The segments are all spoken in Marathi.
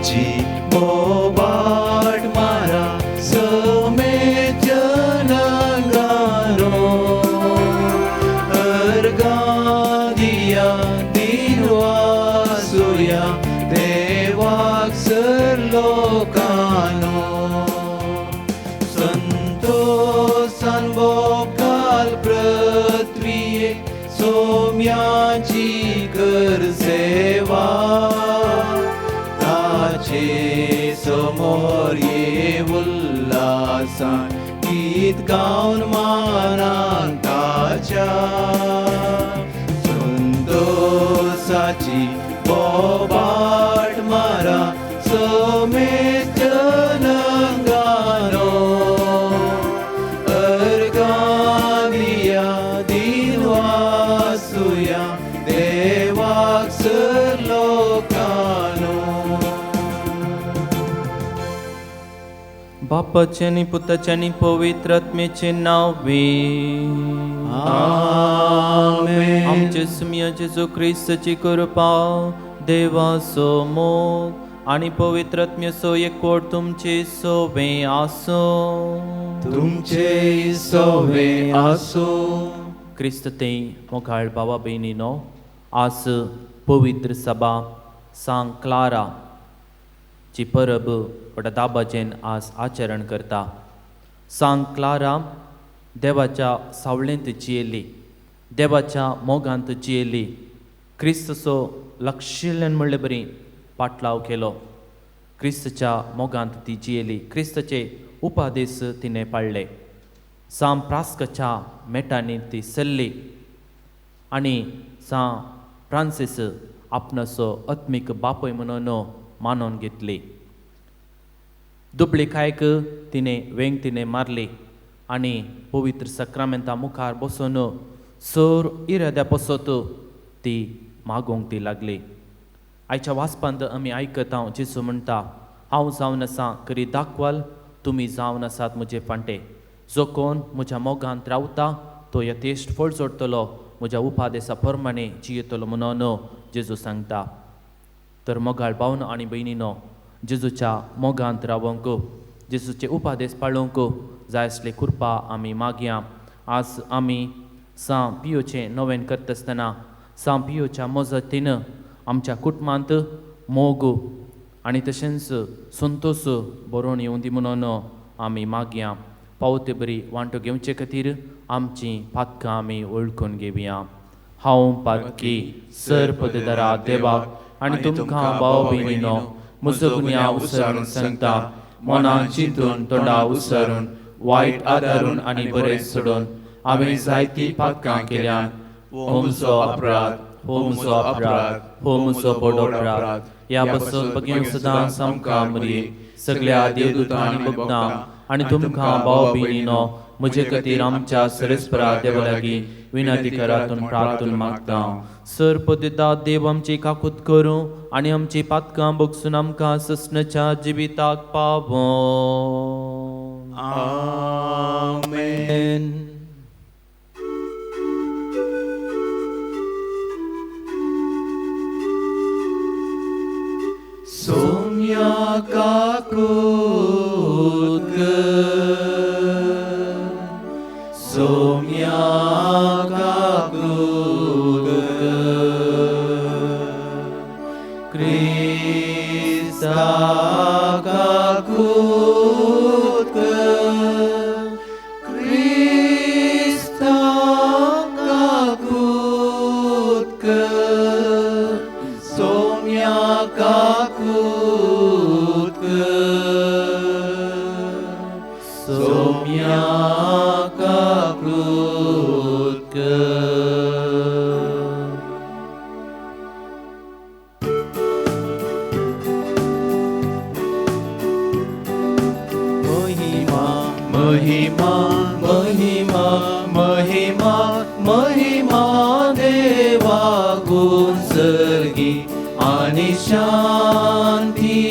बोबाट मारा समेत जनंगारो अर्गादिया दिनवासुया देवाक सरलोकानो संतोषान भोकाल पृथ्वीये सोम्याची कर सेवा ताचे समोर ये उल्हासान गीत गाऊन मानान ताच्या संतोषाची बोबाट मारा समेत जनंगानो अर्गादिया दिनवासुया देवाक सरलोकानो बापाचे आणि पुताचे आणि पवित्र आत्म्याचे नावे आमेन. आमचे सुमिया जेजू ख्रिस्ताची कृपा देवाचो मोग आणि पवित्र आत्म्याचो एकवट तुमचे सोबे आसो तुमचे सोवे आसो. क्रिस्त ते मोगाळ बाबा बहिणीनो आज पवित्र सभा सांग क्लारा ची परब वडदाबाजेन आज आचरण करता. सांग क्लारा देवाच्या सावळेंत जियेली, देवाच्या मोगांत जियेली, क्रिस्तचो लक्षिल्ल्यान म्हणले बरी पाटलाव केलो. क्रिस्तच्या मोगांत ती जियेली, क्रिस्तचे उपादेश तिने पाळले. सांग प्रास्कच्या मेटांनी ती सल्ली आणि सांग फ्रांसीस आपणाचो आत्मीक बापय म्हणून मानून घेतली. दुबळी खायक तिने वेंग तिने मारली आणि पवित्र सक्रामेंता मुखार बसून सर इराद्या पसत ती मागोंक ती लागली. आयच्या वाचपांत आमी आयकता जेसू म्हणटा, हांव जावन आसा करी दाखवाल, तुमी जावन आसात म्हजे फांटे. जो कोण म्हज्या मोगांत रावता तो यथेश्ट फळ जोडटलो, म्हज्या उपादेसा प्रमाणे जियेतलो म्हणून जेजू सांगता. तर मोगाळ भावन आनी भयणीनो, जेजूच्या मोगांत रावंक, जेजूचे उपादेश पाळूंक जाय आसले कृपा आमी मागया. आज आमी सां पियोचे नवें करता आसतना सां पियोच्या मजतीन आमच्या कुटुंबांत मोग आनी तशेंच संतोष बरोवन येवं दी म्हणून आमी मागया. पावते बरी वांटो घेवचे खातीर आमची पातकां आमी वळखून घेवया. हांव पातकी सर पददारा देवाक आनी तुमकां भाव भयणीनो म्हजो गुन्यांव उसरून सांगता. मनान चिंतून तोंडा उसरून वायट आदारून आनी बरें सोडून हांवें जायतीं पातकां केल्यात. हो म्हजो अपराध, हो म्हजो अपराध, हो म्हजो बडो अपराध. ह्या बसून बगेव सदां सामकां मरी सगळ्या देवदूतां आनी भक्तां आनी तुमकां भाव भयणीनो म्हजे खातीर आमच्या सरस्परा देवा लागीं विनंती करातून प्रार्थना मागता. सर पदिता देव आमची काकूत करूं आनी आमची पातकां बगसून आमकां ससनाच्या जिविताक पावो. आमेन. सोम्या काकूत सोम्या काकूत क्रिस्ता काकूत क्रिस्ता काकूत सोम्या काकूत सोम्या काकूत. महिमा महिमा महिमा महिमा महिमा देवा गुंसर्गी आणि शांती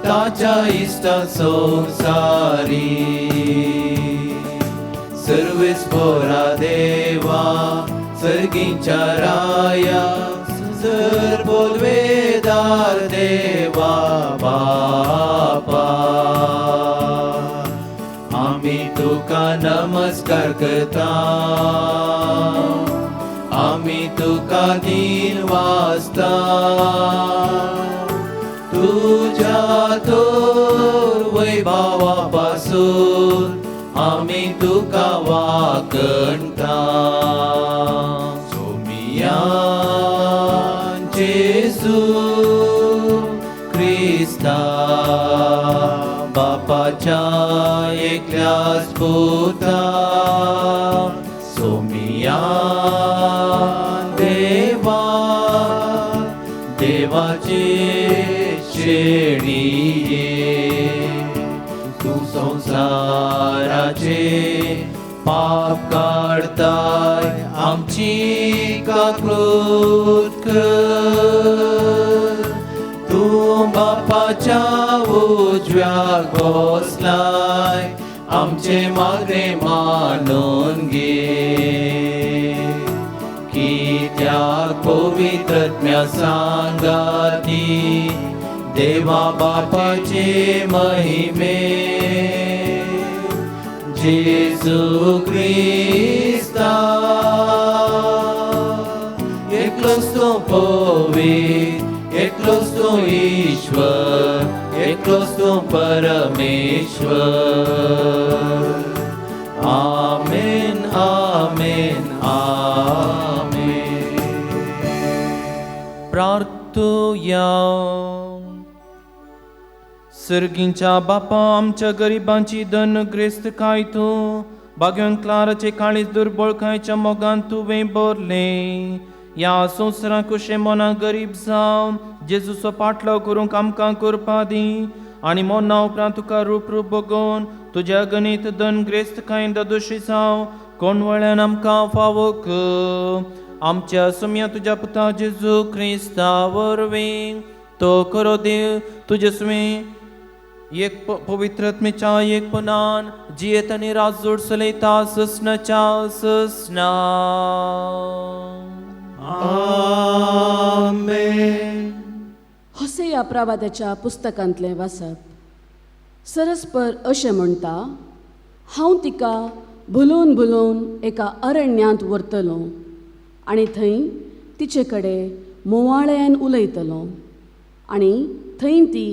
ताच्या इष्टा संसारी. सर्वेस्परा देवा सर्गींच्या राया सर बोलवेदार देवा बापा आम्ही तुका नमस्कार करता आम्ही तुका दिन वाजता तुझ्या थोर वैभवापासून आम्ही तुका वाकणता सोमियान जेसू ख्रिस्ता बापाच्या एकल्याच पुता सोमियान देवा देवाचे शेळिये तू संसाराचे पाप काढताय आमची काकृत कर तू बापाच्या उजव्याक बसलाय आमचे मागणे मानून घे कित्याक पवित्रत्म्या सांगाती देवा बापाचे महिमे जेसू ख्रिस्ता एकलोच तो पवित्र एकलोच तो ईश्वर एकलोच तो परमेश्वर आमेन आमेन आमेन प्रार्थूया सर्गींच्या बापा आमच्या गरिबांची दनग्रेस्त काय तूं बाग्यांक क्लाराचे काळीज दुर्बळकायच्या मोगान तुवें भरले या संवसाराक कशें मनाक गरीब जावन जेजूचो पाटलो करूंक आमकां करपा दी आनी मोना उपरांत तुका रूप बगोवन तुज्या गणित दनग्रेस्त कांय दोशी जावं कोण वळ्यान आमकां फावो कर आमच्या सुम्या तुज्या पुता जेजू ख्रिस्ता वरवीं तो करो देव तुजे सुमी एक पवित्रत्मेच्या एकपणान जियेत आनी राजोड चलयता ससनाच्या ससना आमेन होसेया प्रवाद्याच्या पुस्तकांतलें वाचप सरस्पर अशें म्हणटा हांव तिका भुलोवन भुलोवन एका अरण्यांत व्हरतलो आनी थंय तिचे कडेन मोवाळ्यान उलयतलो आनी थंय ती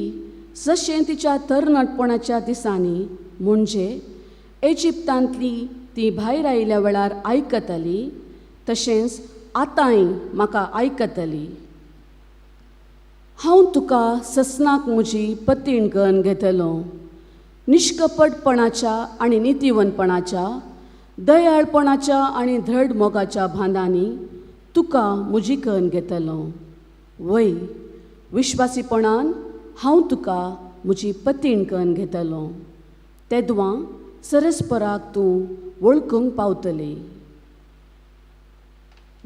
जशें तिच्या तरणाटपणाच्या दिसांनी म्हणजे इजिप्तांतली ती भायर आयिल्ल्या वेळार आयकतली तशेंच आतांय म्हाका आयकतली हांव तुका ससनाक म्हजी पतीण करून घेतलो निश्कपटपणाच्या आनी नितीवंतपणाच्या दयाळपणाच्या आनी धड मोगाच्या भांदांनी तुका म्हजी करून घेतलो वय विश्वासीपणान हांव तुका म्हजी पतीण करून घेतलो तेदवां सरस्पराक तूं वळखूंक पावतली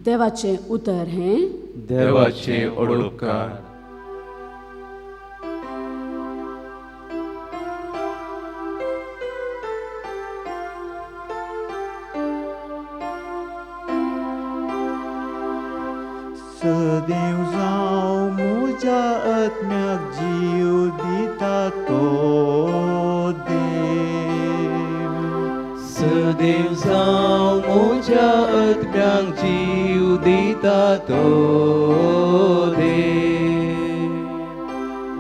देवाचें उतर हें देवाचे ओडकार सदैव जावं म्हज्या आत्म्याक जीव दिता तो देव सदैव जावं म्हज्या आत्म्याक जीव दिता तो देव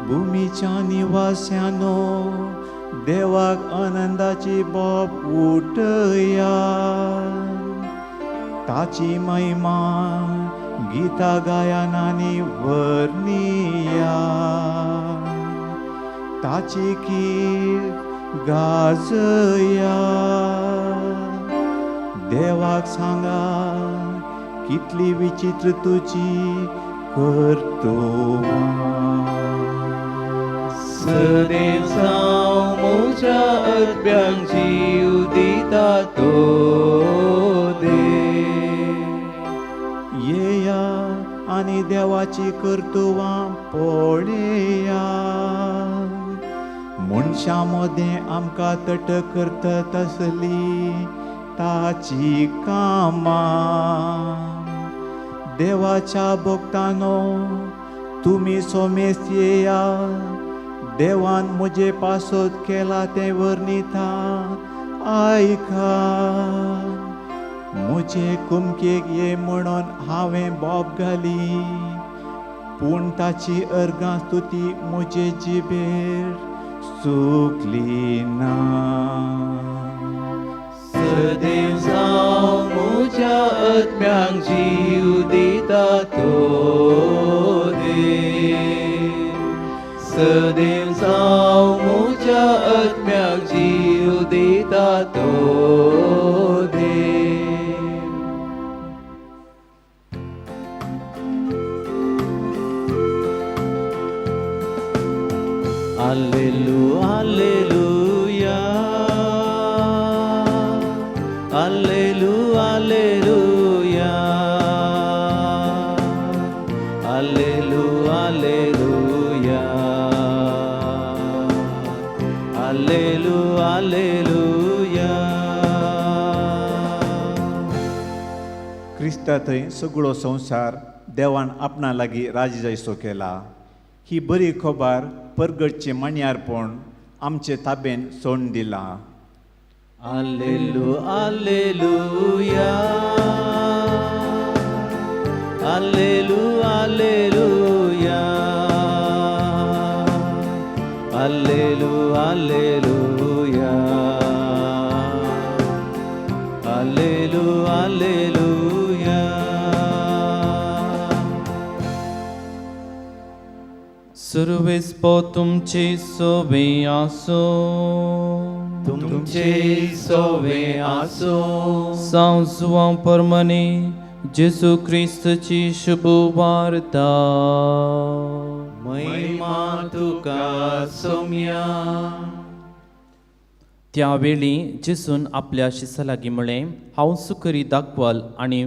भुमीच्या निवास्यानो देवाक आनंदाची बोप उठया ताची महिमा गीता गायनांनी वर्णिया ताची कीर्त गाजया देवाक सांगा कितली विचित्र तुजी कर्तव्यां सदैव जावं म्हज्या आत्म्याक जीव दिता तो देव येया आनी देवाची कर्तव्यां पळया मनशां मदें आमकां तट करता तसली ताची कामां देवाच्या भक्तांनो तुमी सोमेस येया देवान मुजे पासोद केला ते वर्णिता आयका. मुजे कुमकेक ये म्हणून हांवें बोब घाली, पूण ताची अर्गां स्तुती मुजे जिबेर सुकली ना. सदैव जावं म्हज्या आत्म्यांक जीव दिता तो देव. सदैव जावं म्हज्या आत्म्यांक जीव दिता तो देव. Alleluia, Alleluia, Alleluia, Alleluia, Alleluia, Alleluia, Alleluia. Crysta थंय सगळो संवसार देवान आपणा लागीं राजी जायसो केला. ही बरी खबर परगटचे मान्यारपण आमचे ताबेन सोडून दिला. Alleluia, Alleluia, Alleluia, Alleluia, Alleluia, Alleluia, Alleluia, Alleluia. Sarves पो तुमचे सोबे आसो, तुमचे सोवे आसो. सांसुवां परमने जेसू ख्रिस्तची शुभ वार्ता. महिमा तुका सोम्या. त्यावेळी जेसून आपल्या शिसा लागीं म्हळें, हांव सुकरी दाखवाल आनी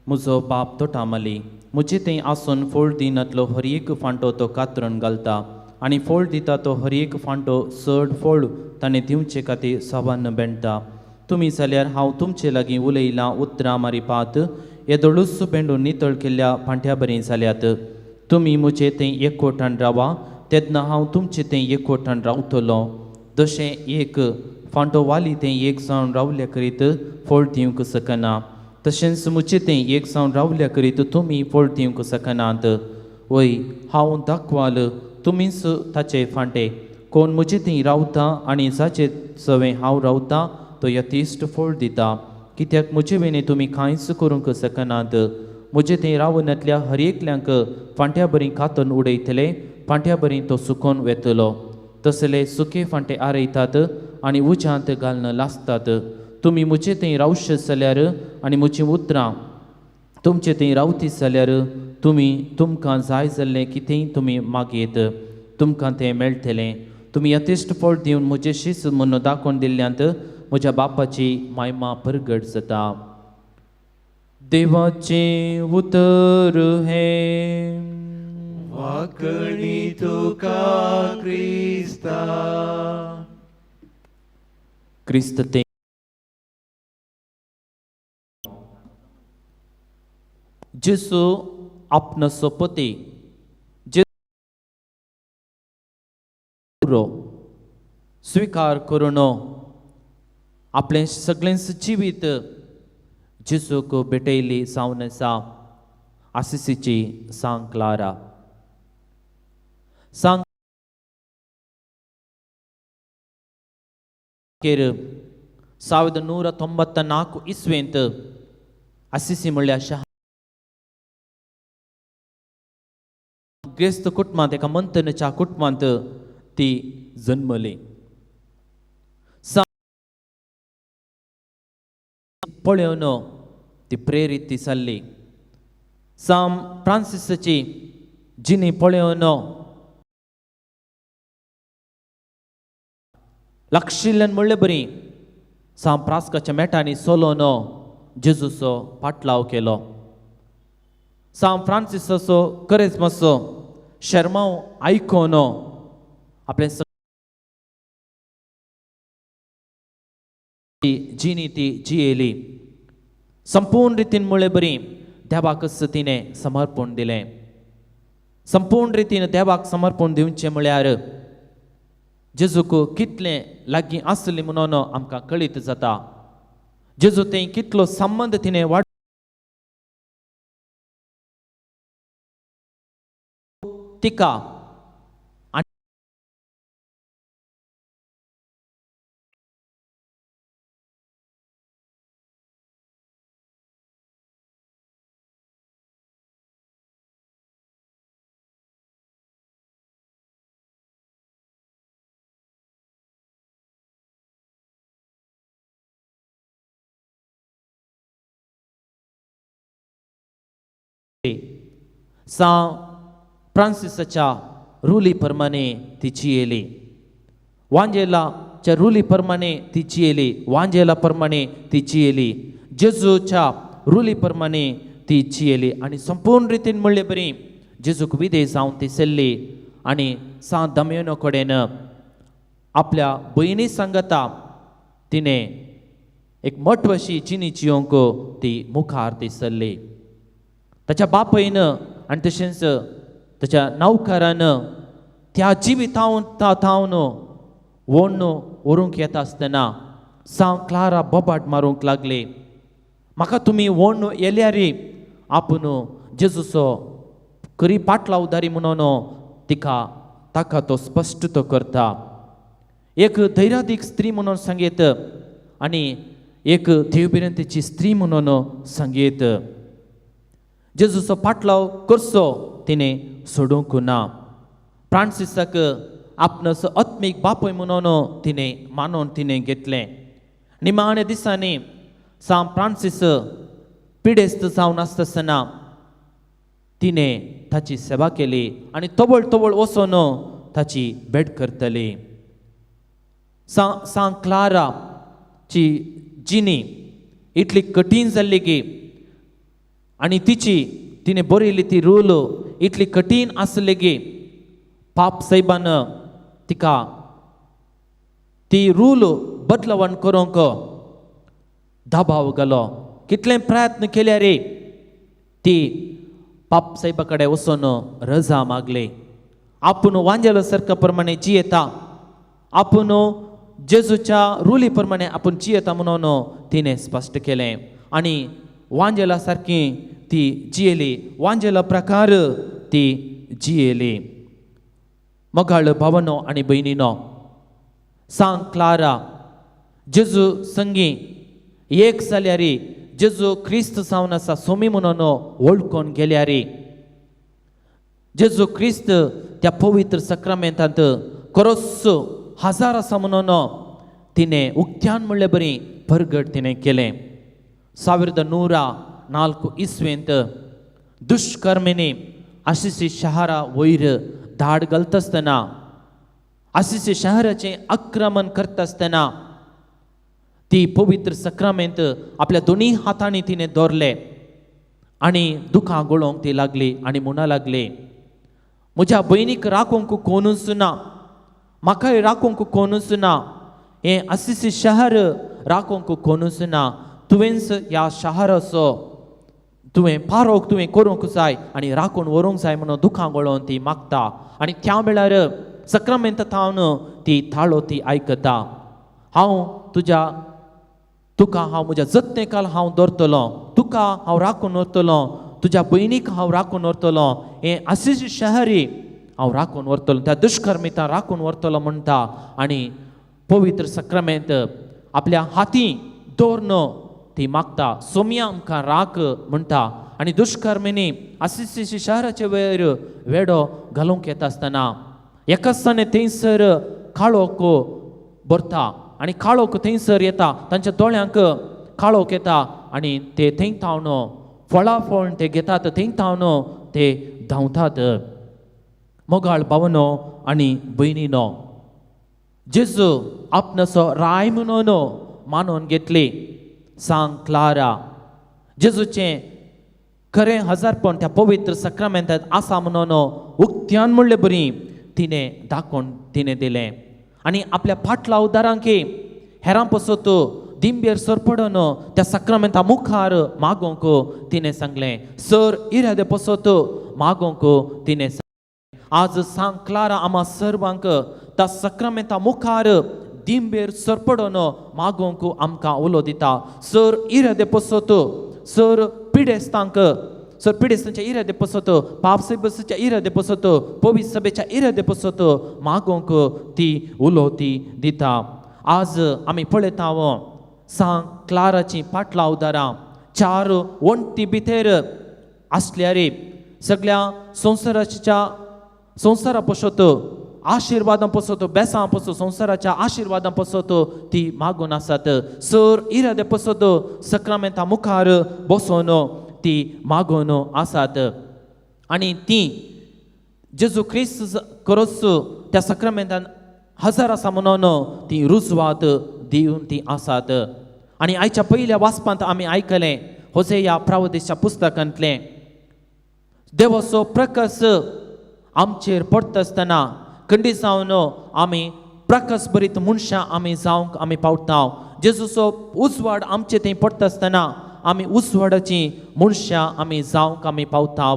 म्हजो बाप तोटामली. मुझे तें आसून फोड दिनातलो हर एक फांटो तो कातरून घालता आनी फोड दिता तो हर एक फांटो चड फोड ताणें दिवचे खातीर सवान बेंडटा. तुमी जाल्यार हांव तुमचे लागीं उलयलां उतरां मारिपात येदोळूच बेंडून नितळ केल्ल्या फांट्या बरीं जाल्यात. तुमी मुझे तें एकवटान रावा, तेन्ना हांव तुमचे तें एकवटान रावतलो. जशें एक फांटो वाली तें एक जावन रावल्या करीत फोड दिवंक शकना, तशेंच मुझे तें एक जावन रावल्या करीत तुमी फोड दिवंक शकनात. वय हांव दाखवाल, तुमीच ताचे फांटे. कोण मुझे थंय रावता आनी जाचे सवें हांव रावता तो यथेश्ट फोड दिता, कित्याक मुझे वेने तुमी कांयच करूंक शकनात. मुझे थंय रावनातल्या हर एकल्यांक फांट्या बरीं कातून उडयतले, फांट्या बरीं तो सुकोवन वेतलो. तसले सुके फांटे आरयतात आनी उज्यांत घालून लासतात. तुमी मुझे थंय रावश जाल्यार आनी म्हजीं उतरां तुमचे थंय रावती जाल्यार तुमकां जाय जाल्लें कितेंय तुमी मागयेत, तुमकां तें मेळटलें. तुमी यथेश्ट फळ दिवन म्हजे शीस म्हणून दाखोवन दिल्ल्यांत म्हज्या बापाची महिमा परगट जाता. देवाचें उतर हें वाकणी तुका क्रिस्ता. क्रिस्त तें जेसू आपणो सोपती स्वीकार करून आपलें सगळेंच जिवीत जेसूक भेटयली जावन आसा. आसिसीची सांग क्लारा. सांग 1994 इस्वेंत आसिसी म्हणल्यार शहा ग्रेस्त कुटुंबांत एका मंथनच्या कुटुंबांत ती जन्मली. पळोवन ती प्रेरीत ती जाल्ली. साम फ्रांसिसाची जिणी पळोवन लागशिल्ल्यान म्हणलें बरी साम फ्रास्काच्या मेटांनी सोलोवन जेजूचो पाटलाव केलो. साम फ्रांसिसाचो करेस्माचो शर्माव आयकोन आपले जिणी ती जियेली. संपूर्ण रितीन म्हळें बरी देवाकच तिणें समर्पण दिलें. संपूर्ण रितीन देवाक समर्पण दिवचें म्हळ्यार जेजूक कितलें लागीं आसलें म्हणून आमकां कळीत जाता. जेजू तें कितलो संबंद तिणें वाड तिका सांव फ्रांसिसाच्या रुली प्रमाणे ती जियेली. वांजेलाच्या रुली प्रमाणे ती जियेली. वांजेला प्रमाणे ती जियेली. जेजूच्या रुली प्रमाणे ती जियेली आणि संपूर्ण रितीन म्हणले बरी जेजूक विधेय जावन ती चल्ली आणि सांत दमियनो कडेन आपल्या भयणी सांगता तिने एक म्हत्वाची जिणी जियोंक ती मुखार ती चल्ली. ताच्या बापयन आनी तशेंच ताच्या नौकरान त्या जिवितावन वोण व्हरूंक येता आसतना सांव क्लारा बोबाट मारूंक लागले. म्हाका तुमी वोण येल्यार आपूण जेजूचो करी पाटला उदारी म्हणून ताका तो स्पश्ट तो करता. एक धैर्यादीक स्त्री म्हणून सांगेत आनी एक देवबिरंतेची स्त्री म्हणून सांगेत. जेजूचो पाटलाव करचो तिणें सोडूंक ना. फ्रांसिसाक आपणाचो आत्मीक बापूय म्हणून तिणें मानून तिणें घेतलें. निमाण्या दिसांनी सांत फ्रांसीस पिडेस्त जावन आसतना तिणें ताची सेवा केली आनी तवळ तवळ वचून ताची भेट करतली. सांत क्लाराची जिणी इतली कठीण जाल्ली की आनी तिणें बरयली ती रूल इतली कठीण आसली की पाप साहेबान तिका ती रूल बदलावण करूंक दबाव घालो. कितले प्रयत्न केले रे ती पाप साहेबा कडेन वचून रजा मागली. आपूण वांजेलो सारक्या प्रमाणे जियेता. आपूण जेजूच्या रुली प्रमाणे आपूण जियेता म्हणून तिणें स्पश्ट केलें आनी वांजेला सारकी ती जियेली. वांजेला प्रकार ती जियेली. मोगाळ भावनो आनी भयणीनो, सांत क्लारा जेजू संगी एक जाल्यार जेजू क्रिस्त जावन आसा सोमी म्हणून वळखून गेल्यार जेजू क्रिस्त त्या पवित्र सक्रामेंतांत खरोच हजार आसा म्हणून तिणें उक्त्यान म्हणलें बरी परगट तिणें केलें. 1904 इस्वेंत दुष्कर्मिनी आशिसी शहरा वयर धाड घालता आसतना आशिसी शहराचें आक्रमण करता आसतना ती पवित्र सक्रामेंत आपल्या दोनी हातांनी तिणें दवरलें आनी दुखां गळोवंक ती लागली आनी म्हणूंक लागली, म्हज्या भयणीक राखूंक कोणूच ना, म्हाकाय राखूंक कोणूच ना, हें आशिसी शहर राखूंक कोणूच ना. तुवेंच ह्या शहराचो तुवें पारोक तुवें करूंक जाय आनी राखून व्हरूंक जाय म्हणून दुखां गळोवन ती मागता. आनी त्या वेळार सक्रामेंत थावन ती थाळो ती आयकता. तुका हांव म्हज्या जतनेकाल हांव दवरतलो, तुका हांव राखून व्हरतलो, तुज्या भयणीक हांव राखून व्हरतलो, हें आशिशी शहरी हांव राखून व्हरतलो, त्या दुष्कर्मिता राखून व्हरतलो म्हणटा. आनी पवित्र सक्रामेंत आपल्या हाती दवरन ती मागता. सोम्या आमकां राख म्हणटा आनी दुष्कर्मिनी आशिशी शहराचे वयर वेडो घालूंक येता आसतना एका दिसांनी थंयसर काळोख भरता आनी काळोख थंयसर येता, तांच्या दोळ्यांक काळोख येता आनी ते थंय थावन फळाफळ ते घेतात, थंय थावन ते धांवतात. मोगाळ भावनो आनी भयणीनो, जेजू आपणाचो राय म्हणून मानून घेतली. सांत क्लारा जेजूचें खरें हजारपण त्या पवित्र सक्रामेंतांत आसा म्हणून उक्त्यान म्हणलें बरी तिणें दाखोवन तिणें दिलें. आनी आपल्या फाटल्या उदारांक हेरां पसत दिंबेर सरपडून त्या सक्रामेंता मुखार मागोवंक तिणें सांगलें. सर इरादे पसत मागोवंक तिणें सांगलें. आज सांत क्लारा आम्हा सर्वांक त्या सक्रामेंता मुखार दिंबेर सरपडोन मागोंक आमकां उलो दिता. सर इरेदे पसत सर पिडेस्तांक सर पिडेस्तांच्या इरेदे पसत पाप सभेच्या इरेदे पसत पवित्र सभेच्या इरेदे पसत मागोंक ती उलो ती दिता. आज आमी पळयता सांग क्लाराची पाटलां उदारां 4 वण्टी भितर आसल्यार सगळ्या संवसारा पसत आशिर्वादां पसत बेसां पसत संवसाराच्या आशिर्वादां पसत ती मागून आसात. सर इरादे पसत सक्रामेंता मुखार बसोन ती मागून आसात. आनी ती जेजू क्रिस्त खरोच त्या सक्रामेंतान हजर आसा म्हणून ती रुजवात दिवन ती आसात. आनी आयच्या पयल्या वाचपांत आमी आयकलें होसेया प्रवादीच्या पुस्तकांतलें देवाचो प्रकाश आमचेर पडटा आसतना खंडी जावन आमी प्रकाश भरीत मनशां आमी जावंक आमी पावता. जेजूचो उजवाड आमचे थंय पडटा आसतना आमी उजवाडाची मनशां आमी जावंक आमी पावता.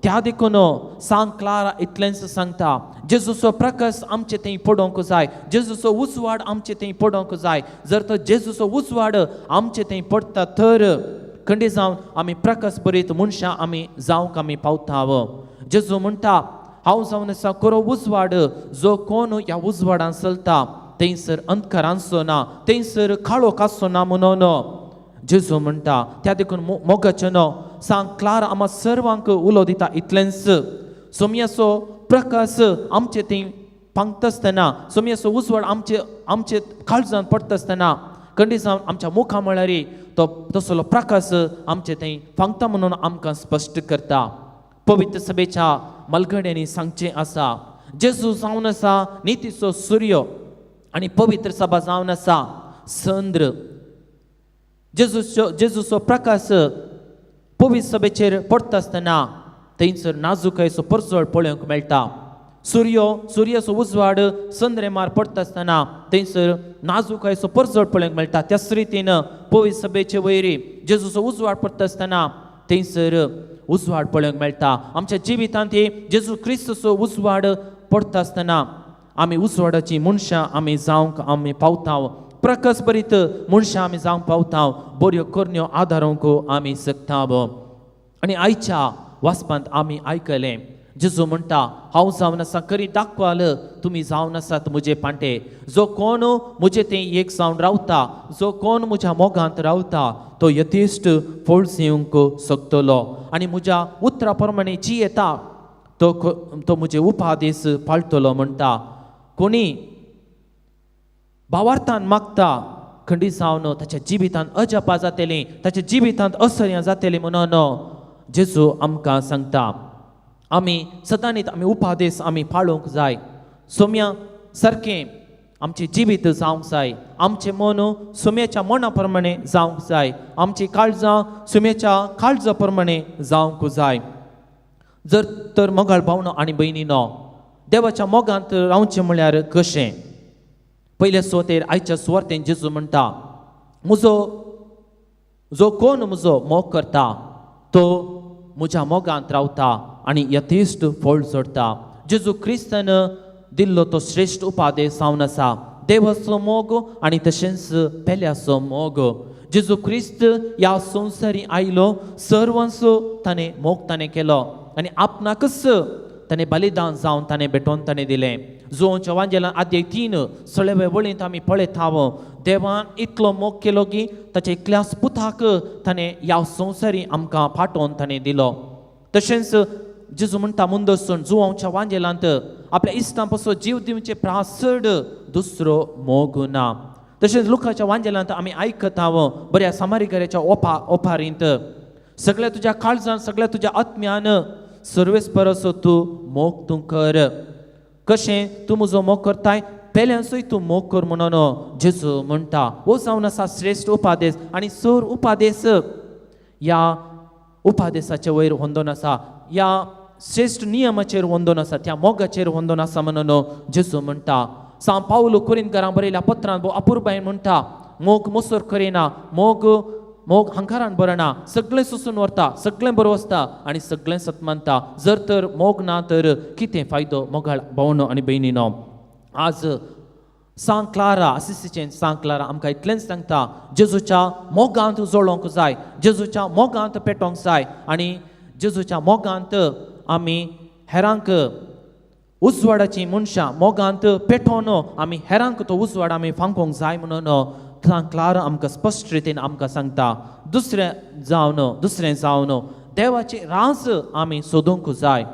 त्या देखून सांग क्लारा इतलेंच सांगता जेजूचो प्रकाश आमचे थंय पडोवंक जाय. जेजूचो उजवाड आमचे थंय पडोवंक जाय. जर तो जेजूचो उजवाड आमचे थंय पडटा तर खंडी जावन आमी प्रकाश भरीत मनशां आमी जावंक आमी पावता. जेजू म्हणटा हांव जावन आसा खरो उजवाड. जो कोण ह्या उजवाडान चलता थंयसर अंधकारांचो ना थंयसर काळोख आसचो ना म्हणून जेजू म्हणटा. त्या देखून मोगाचें सांग क्लार आम्हा सर्वांक उलो दिता इतलेंच सोमयाचो प्रकाश आमचे थंय पांगता आसतना सोमयाचो उजवाड आमचे काळजान पडटा आसतना खंडी जावन आमच्या मुखा म्हळ्यार तो तसलो प्रकाश आमचे थंय पांगता म्हणून आमकां स्पश्ट करता. पवित्र सभेच्या मलगड्यांनी सांगचें आसा जेजू जावन आसा नितीचो सूर्य आनी पवित्र सभा जावन आसा चंद्र. जेजूचो प्रकाश पवित्र सभेचेर पडटा आसतना थंयसर नाजूकायेचो परजोळ पळोवंक मेळटा. सूर्याचो उजवाड चंद्रेमार पडटा आसतना थंयसर नाजूकायेचो परजोळ पळोवंक मेळटा. त्याच रितीन पवित्र सभेचे वयर जेजूचो उजवाड पडटा आसतना थंयसर उजवाड पळोवंक मेळटा. आमच्या जिवितांत जेजू क्रिस्तचो उजवाड पडटा आसतना आमी उजवाडाची मनशां आमी जावंक आमी पावता. प्रकाश भरीत मनशां आमी जावंक पावता. बऱ्यो करण्यो आदारूंक आमी शकता. आनी आयच्या वाचपांत आमी आयकलें जेजू म्हणटा हांव जावन आसा करी दाखवाल तुमी जावन आसात म्हजे पांटे. जो कोण म्हजे थंय एक जावन रावता जो कोण म्हज्या मोगांत रावता तो यथेश्ट फळ सिवंक शकतलो. आनी म्हज्या उतरा प्रमाणे जी येता तो म्हजे उपादेश पाळटलो म्हणटा. कोणी भावार्थान मागता खंडी जावन ताच्या जिवितांत अजापा जातली ताच्या जिवितांत असर्यां जातली म्हणून जेजू आमकां सांगता. आमी सदांच आमी उपादेश आमी पाळोवंक जाय. सोम्या सारकें आमचें जिवीत जावंक जाय. आमचें मन सोम्याच्या मना प्रमाणे जावंक जाय. आमची काळजां सोम्याच्या काळजा प्रमाणे जावंक जाय. जर तर मोगाळ भावनो आनी भयणीनो देवाच्या मोगांत रावचें म्हळ्यार कशें. पयल्या सुवातेर आयच्या सुवातेन जेजू म्हणटा जो कोण म्हजो मोग करता तो म्हज्या मोगांत रावता आनी यथेश्ट फळ जोडटा. जेजू क्रिस्तान दिल्लो तो श्रेश्ठ उपादेश जावन आसा देवाचो मोग आनी तशेंच पेल्याचो मोग. जेजू क्रिस्त ह्या संवसारी आयलो सर्वांचो ताणें मोग ताणें केलो आनी आपणाकच ताणें बलिदान जावन ताणें भेटोवन ताणें दिलें. जोच्या वांजेलान आद्य 3 सळवे वळींत आमी पळयता देवान इतलो मोग केलो की ताचे एकल्याच पुताक ताणें ह्या संवसारी आमकां फाटोवन ताणें दिलो. तशेंच जेजू म्हणटा मुंदसून जुवांच्या वांजेलांत आपल्या इश्टां पासून जीव दिवचे प्रासड दुसरो मोग ना. तशेंच लुकाच्या वांजेलांत आमी आयकता बऱ्या सामारिकाऱ्याच्या ओपारींत सगळ्या तुज्या काळजान सगळ्या तुज्या आत्म्यान सर्वेस परस तूं मोग तूं कर. कशें तूं म्हजो मोग करताय पेल्यांचोय तूं मोग कर म्हणून जेजू म्हणटा. हो जावन आसा श्रेश्ठ उपादेश आनी सर उपादेश ह्या उपादेशाचे वयर वंदन आसा. ह्या श्रेश्ठ नियमाचेर वंदन आसा त्या मोगाचेर वंदन आसा म्हणून जेजू म्हणटा. सांग पावलो कोरिंथकारांक बरयल्या पत्रांत भोव अपुरबायेन म्हणटा मोग मोसोर करिना मोग हंकारान बरना सगळें सुसून व्हरता सगळें बरो आसता आनी सगळें सत मानता. जर तर मोग ना तर कितें फायदो मोगाळ भावनो आनी भयणीनो. आज सांग क्लारा असिस्टंट सांग क्लारा आमकां इतलेंच सांगता जेजूच्या मोगांत जोडोंक जाय, जेजूच्या मोगांत पेटोवंक जाय आनी जेजूच्या मोगांत आमी हेरांक उजवाडाची मनशां मोगांत पेटोवन आमी हेरांक तो उजवाड आमी फांकोवंक जाय म्हणून सांग क्लारा आमकां स्पश्ट रितीन आमकां सांगता. दुसरें जावन देवाचे राज आमी सोदूंक जाय.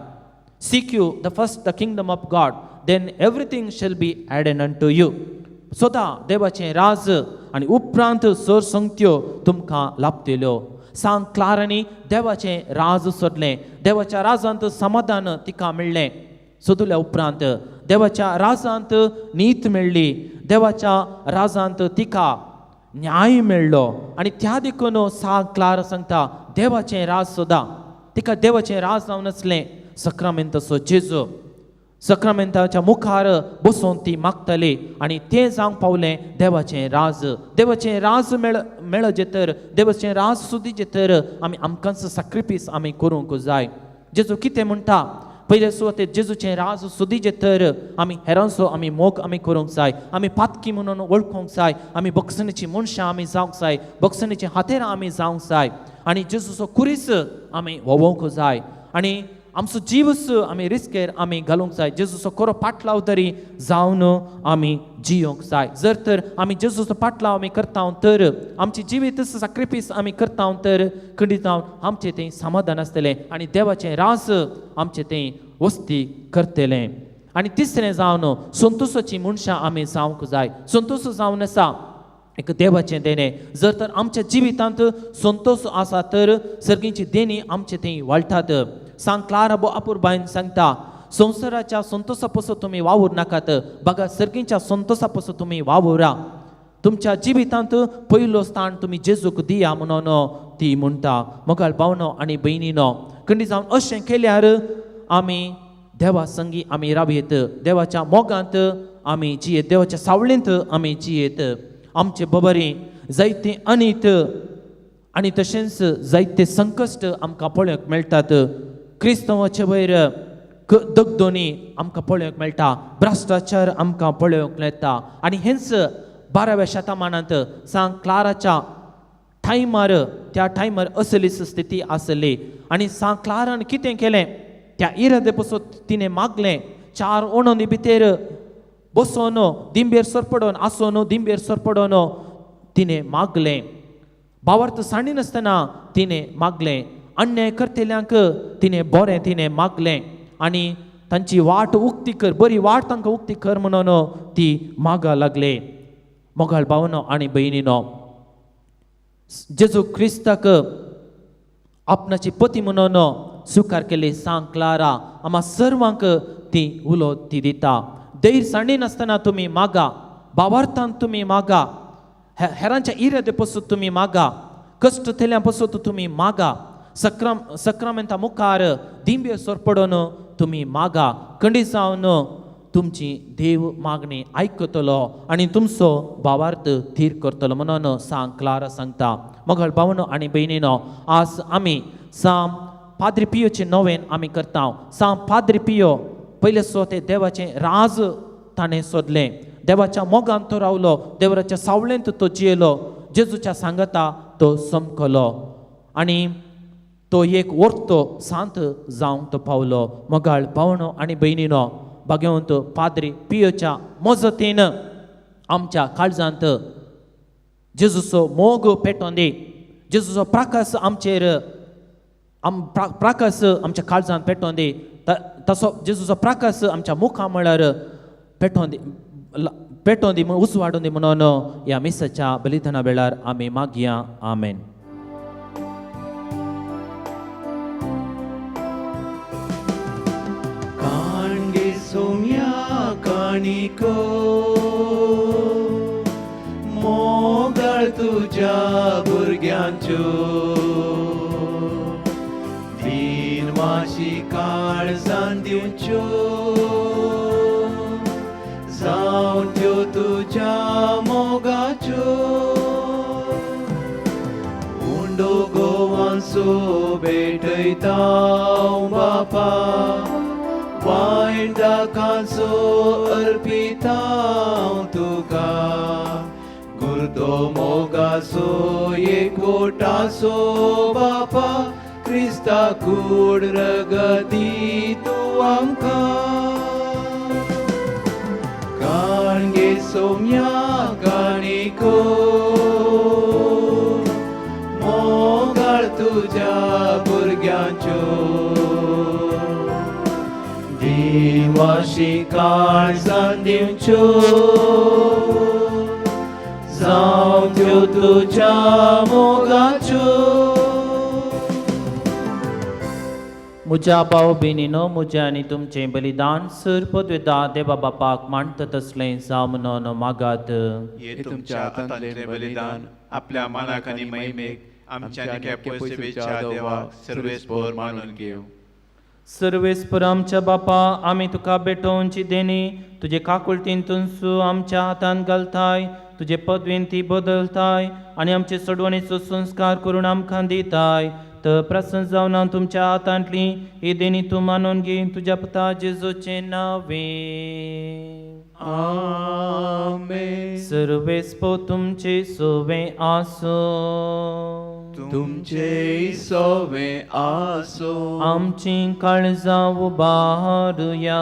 Seek you the first the kingdom of God, then everything shall be added unto you. सोदा देवाचें राज आनी उपरांत सर संगत्यो तुमकां लाभतल्यो. सांग क्लारांनी देवाचें राज सोदलें, देवाच्या राजांत समाधान तिका मेळ्ळें. सोदुल्या उपरांत देवाच्या राजांत नीत मेळ्ळी, देवाच्या राजांत तिका न्याय मेळ्ळो आनी त्या देखून सांग क्लारा सांगता देवाचें राज सोदा. तिका देवाचें राज जावन आसलें सक्रामेंताचो जेजू. सक्रामेंताच्या मुखार बसून ती मागतली आनी तें जावंक पावलें देवाचें राज. देवाचें राज मेळजे तर, देवाचें राज सुदीचे तर आमी आमकांच सॅक्रिफायस आमी करूंक जाय. जेजू कितें म्हणटा पयले सुवातेर जेजूचें राज सुदीचे तर आमी हेरांचो आमी मोग आमी करूंक जाय, आमी पातकी म्हणून वळखूंक जाय, आमी बक्षणीची मनशां आमी जावंक जाय, बक्षणीची हातेरां आमी जावंक जाय आनी जेजूचो कुरीस आमी वोवंक जाय आनी आमचो जीवस आमी रिस्केर आमी घालूंक जाय. जेजूचो खरो पाटलाव तरी जावन आमी जियोंक जाय. जर तर आमी जेजूचो पाटलाव आमी करता तर आमची जिवीत सॅक्रिफायस आमी करता तर खंडीत जावन आमचें तें समाधान आसतलें आनी देवाचें राज आमचें तें वस्ती करतलें. आनी तिसरें जावन संतोशाची मनशां आमी जावंक जाय. संतोश जावन आसा एक देवाचें देणें. जर तर आमच्या जिवितांत संतोश आसा तर सर्गीची देणी आमचें तें वाळटात. सांग क्लारा आपुरबायन सांगता संवसाराच्या संतोशा पासून तुमी वावूर नाकात, बघा सर्गीच्या संतोशा पासून तुमी वावुरा. तुमच्या जिवितांत पयलो स्थान तुमी जेजूक दिया म्हणून ती म्हणटा. मोगाळ भावनो आनी भयणीनो, खंडी जावन अशें केल्यार आमी देवा संगी आमी रावयेत, देवाच्या मोगांत आमी जियेत, देवाच्या सावळेंत आमी जियेत. आमचे बबरी जायते अनित आनी तशेंच जायते संकश्ट आमकां पळोवंक मेळटात. क्रिस्तवाचे वयर दगदोनी आमकां पळोवंक मेळटा, भ्रश्टाचार आमकां पळोवंक मेळटा आनी हेंच 12व्या शतमानांत सांग क्लाराच्या टायमार त्या टायमार असलीच स्थिती आसली आनी सांग क्लारान कितें केलें त्या इरादे पासून तिणें मागलें. 4 ओणोनी भितर बसून दिंबेर सरपडोन आसून दिंबेर सरपडोन तिणें मागलें. भावार्थ सांडिनासतना तिणें मागलें. अन्याय करतल्यांक तिणें बरें तिणें मागलें आनी तांची वाट उक्ती कर, बरी वाट तांकां उक्ती कर म्हणून ती मागा लागले. मोगाळ भावनो आनी भयणीनो, जेजू क्रिस्ताक आपणाची पती म्हणून स्विकार केली सांग क्लारा आम्हा सर्वांक ती उलो ती दिता. धैर्य सांडिनासतना तुमी मागा, भावार्थान तुमी मागा, हेरांच्या इरादे पासून तुमी मागा, कश्ट थेल्या पासून तुमी मागा, सक्रामेंता मुखार दिंबे सोरपडोन तुमी मागा. खंडी जावन तुमची देव मागणी आयकतलो आनी तुमचो भावार्थ थीर करतलो म्हणून सांग क्लारा सांगता. मोगाळ भावनो आनी भयणीनो, आज आमी सांग पाद्री पियोचे नोवेन आमी करता. सांग पाद्री पियो पयले सुवातेर देवाचें राज ताणें सोदलें, देवाच्या मोगान तो रावलो, देवाच्या सावळेंत तो जियेलो, जेजूच्या सांगता तो समकलो आनी तो एक वर्तो सांत जावंक तो पावलो. मोगाळ भावनो आनी भयणीनो, भगवंत पाद्री पियोच्या मजतीन आमच्या काळजांत जेजूचो मोग पेटोवन दी, जेजूचो प्रकाश आमचेर प्रकाश आमच्या काळजांत पेटोवन दी, तसो जेजूचो प्रकाश आमच्या मुखा म्हळ्यार पेटोवन दी, उजवाडून दी म्हणून ह्या मिसाच्या बलिदाना वेळार आमी मागया. आमेन. कांगे सोम्या काणिको मोगाळ तुज्या भुरग्यांच्यो, दिनवाशी काळजान दिवच्यो, जावं त्यो तुज्या मोगाच्यो. उंडो गोवांचो भेटयता बापा, वायट दाखाचो अर्पिता हांव तुका गुर्दो मोगाचो एकवटाचो बापा क्रिस्ता कूड रगती तूं आमकां काणगे सोम्या काणिको मोगाळ तुज्या भुरग्यांच्यो देवाशी काळजां दिवच्यो जावं त्यो तुज्या मोगाच्यो म्हज्या भाव भयणीनो म्हजें आनी तुमचें बलिदान सर पदवेदा देवा बापाक मांडटा तसलें जावं म्हणून मागात हे तुमच्या हातांतलें बलिदान आपल्या मानाक आनी महिमेक आमच्या निक्या सेवेच्या देवाक सर्वेस्पोर मानून घेव सर्वेस्पर आमच्या बापा आमी तुका भेटोवची देणी तुजे काकुळटींतून आमच्या हातांत घालताय तुजे पदवेन ती बदलताय आनी आमचे सोडवणेचो संस्कार करून आमकां दिताय तर प्रसन्न जावन हांव तुमच्या हातांतली ही देणी तूं मानून घे तुज्या पुता जेजूचे नावे आमेन सर्वेस्पो तुमचे सोवे आसो तुमचे सोवे आसो आमची काळजां उबारुया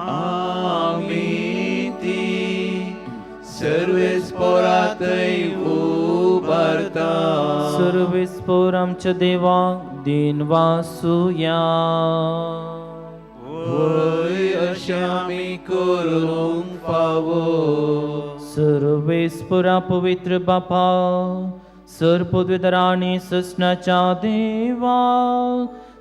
आमी ती सर्वेस्पोरातय उबारता सर्वेस्पोर आमच्या देवाक दिन वासुया वय अशें आमी करूंक फावो सर्वेस्परा पवित्र बापा सर पदवेदारा आनी ससनाच्या देवा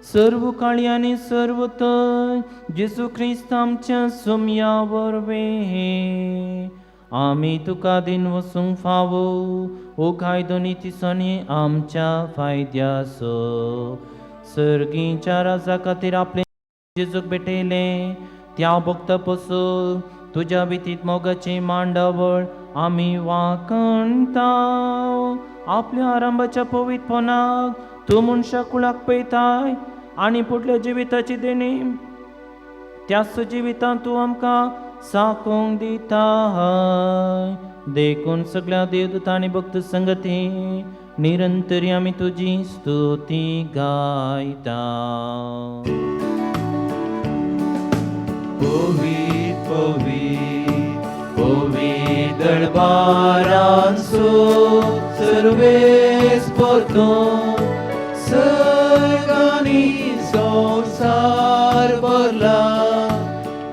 सर्व काळी आनी सर्व थंय जेजू क्रिस्त आमच्या सोम्या वरवे आमी तुका दिन वसूंक फावो ओ कायदो नितीसोनी आमच्या फायद्याचो सर्गीच्या राजा खातीर आपले जेजूक भेटयले त्या भक्त पसो तुज्या वितीत मोगाची मांडावळ आमी वाकणता आपल्या आरंभाच्या पवित्रपणाक तूं मनशाक कुळाक पळयताय आनी फुडल्या जिविताची देणी त्याच जिवितांत तूं आमकां साकोंक दिताय देखून सगळ्या देवदूतां आनी भक्त संगती निरंतरी आमी तुजी स्तुती गायता पवित पवित पवित दरबारांचो सर्वेस्पोर तूं सर्ग आनी संवसार भरला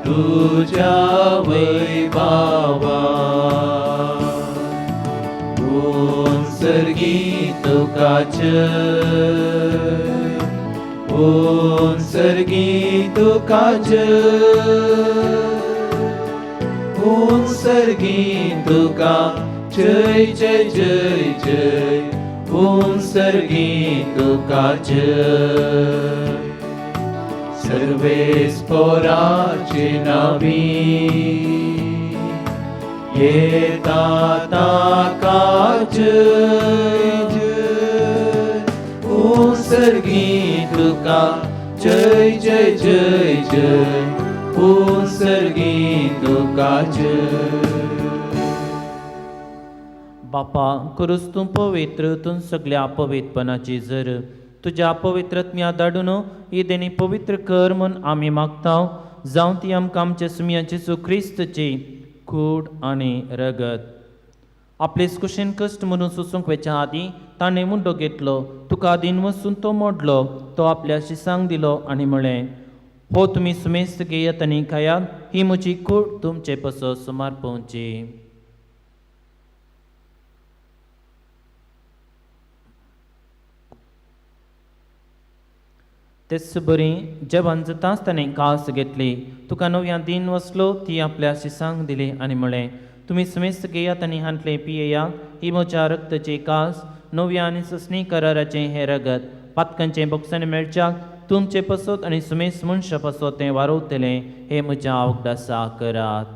तुज्या वैभवा सर्गी तुका जय सर्गी तुका सर्गी तुका जय जय जय जय सर्गी तुका जय सर्वेस्पोराचे नावी येता ताका जय जय सर्गी तुका जय जय जय जय सर्गी तुका जय बापा करूस तूं पवित्र तूं सगळ्या पवित्रपणाची जर तुज्या पवित्रत्म्या धाडून ही देणी पवित्र कर म्हूण आमी मागता जावं ती आमकां आमच्या सुमयाचे जेजू क्रिस्तची कूड आनी रगत आपलेच कुशीन कश्ट म्हणून सोसूंक वेच्या आदीं ताणें मुंडो घेतलो तुका आदीन वचून तो मोडलो तो आपल्या शिसांक दिलो आनी म्हळें हो तुमी सुमेस्त घेयात आनी खायात ही म्हजी कूड तुमचे पसो सुमार पोवची तेच बरी जेवण जाता आसतना कास घेतली तुका नव्या दिन वसलो ती आपल्या शिसांक दिली आनी म्हळें तुमी समेस्त घेयात आनी हांतले पियेयात ही म्हज्या रक्ताची कास नव्या आनी ससणी कराराचें हें रगत पातकांचें बक्षांनी मेळच्याक तुमचे पसत आनी सुमेस्त मनशा पसत तें वारोवतलें हें म्हज्या अवकासा करात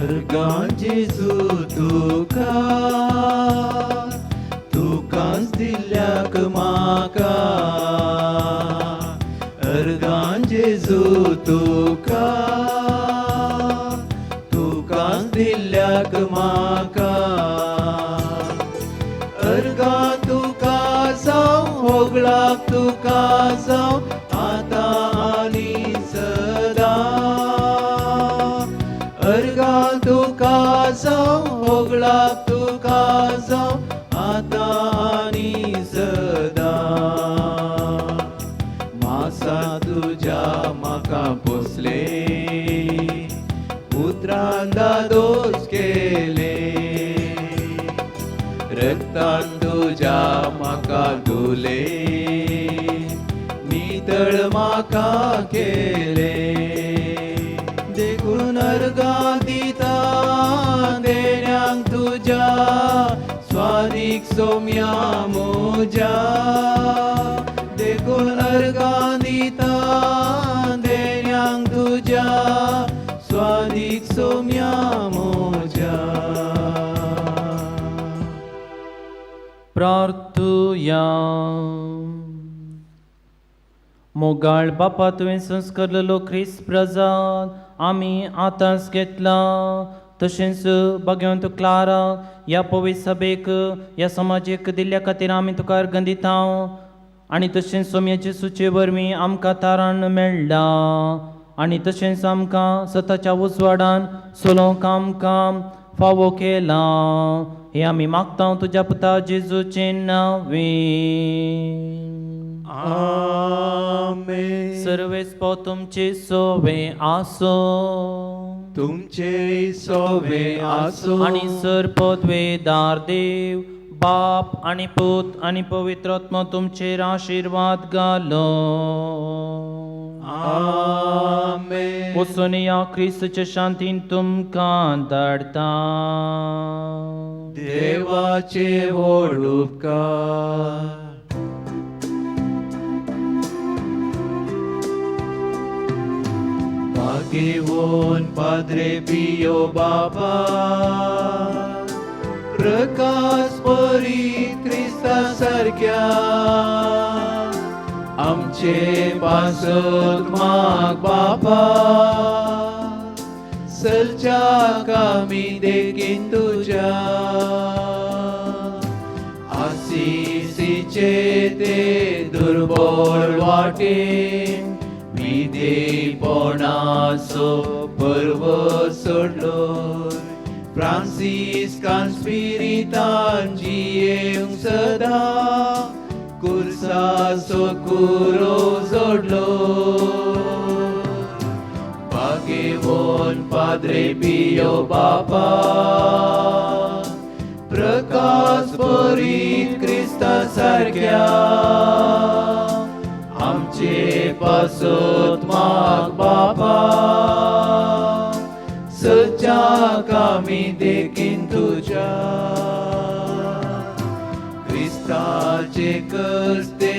अर्गां जेजू तुकांच दिल्याक म्हाका अर्गां जेजू तुकांच दिल्याक म्हाका अर्गां तुका जावं होगळाक तुका जावं आतां आनी सदां अर्गां तुका जावं होगळाक तुका जावं आतां आनी सदां मासा तुज्या म्हाका पोसले उतरान दादोस केले रक्तान तुज्या म्हाका धुले नितळ म्हाका केले देखून अर्गां दिता देण्यांक तुज्या स्वादीक सोम्या म्हज्या देखून अर्गां दिता देण्यांक तुज्या स्वादीक सोम्या म्हज्या प्रार्थुया मोगाळ बापा तुवें संस्कारलेलो ख्रिस्त प्रसाद आमी आतांच घेतला तशेंच भगवंत क्लारा ह्या पवित्र सभेक ह्या समाजेक दिल्ल्या खातीर आमी तुका अर्घ दिता आनी तशेंच सोम्याचे सुचे वरवीं आमकां तारण मेळ्ळा आनी तशेंच आमकां सताच्या उजवाडान चलोवंक आमकां फावो केला हे आमी मागता तुज्या पुता जेजूचे नांवें आमेन सर्वेस्पो तुमचे सोवे आसो तुमचे सोवे आसो आनी सरपदवेदार देव बाप आनी पूत आनी पवित्र आत्मा तुमचेर आशिर्वाद घालो आमेन वचून या क्रिस्तच्या शांतीन तुमकां धाडटा देवाचे व्हड उपकार घेवन पाद्रे पियो बाबा प्रकाश परी क्रिस्ता सारक्या आमचे पासत माग बापा सलच्या कामी देखीन तुझ्या आशिषीचे ते दुर्बळ वाटेन विधेयपणाचो पर्व सोडलो फ्रांसिस्कान स्पिरितान जियेवंक सदा कुर्साचो कुरो जोडलो बागेवोन पाद्रे पियो बापा प्रकाश बरीत क्रिस्ता सारक्या आमचे पासत माग बापा सच्चा कामी देखीन तुझ्या क्रिस्ताचे कसते